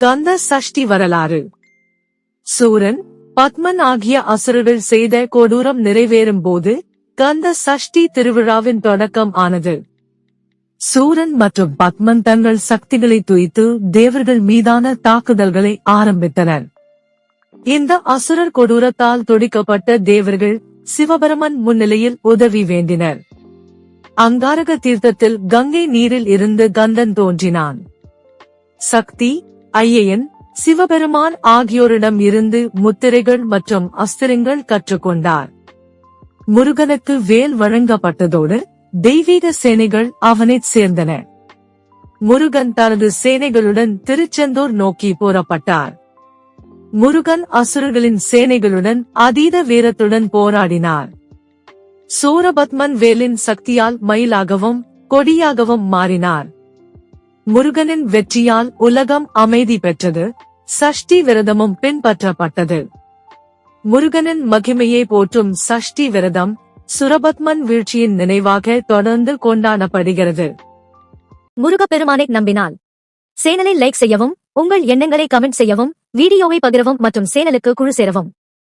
கந்த சஷ்டி வரலாறு. சூரன், பத்மன் ஆகிய அசுரர்கள் செய்த கொடூரம் நிறைவேறும் போது கந்த சஷ்டி திருவிழாவின் தொடக்கம் ஆனது. சூரன் மற்றும் பத்மன் தங்கள் சக்திகளை துய்த்து தேவர்கள் மீதான தாக்குதல்களை ஆரம்பித்தனர். இந்த அசுரர் கொடூரத்தால் துடிக்கப்பட்ட தேவர்கள் சிவபெருமன் முன்னிலையில் உதவி வேண்டினர். அங்காரக தீர்த்தத்தில் கங்கை நீரில் இருந்து கந்தன் தோன்றினான். சக்தி, ஐயன், சிவபெருமான் ஆகியோரிடம் இருந்து முத்திரைகள் மற்றும் அஸ்திரங்கள் கற்றுக்கொண்டார். முருகனுக்கு வேல் வழங்கப்பட்டதோடு தெய்வீக சேனைகள் அவனைச் சேர்ந்தன. முருகன் தனது சேனைகளுடன் திருச்செந்தூர் நோக்கி புறப்பட்டார். முருகன் அசுரர்களின் சேனைகளுடன் அதீத வீரத்துடன் போராடினார். சூரபத்மன் வேலின் சக்தியால் மயிலாகவும் கொடியாகவும் மாறினார். முருகனின் வெற்றியால் உலகம் அமைதி பெற்றது. சஷ்டி விரதமும் பின்பற்றப்பட்டது. முருகனின் மகிமையை போற்றும் சஷ்டி விரதம் சூரபத்மன் வீழ்ச்சியின் நினைவாக தொடர்ந்து கொண்டாடப்படுகிறது. முருகப்பெருமானை நம்பினால் சேனலை லைக் செய்யவும், உங்கள் எண்ணங்களை கமெண்ட் செய்யவும், வீடியோவை பகிரவும் மற்றும் சேனலுக்கு குழு சேரவும்.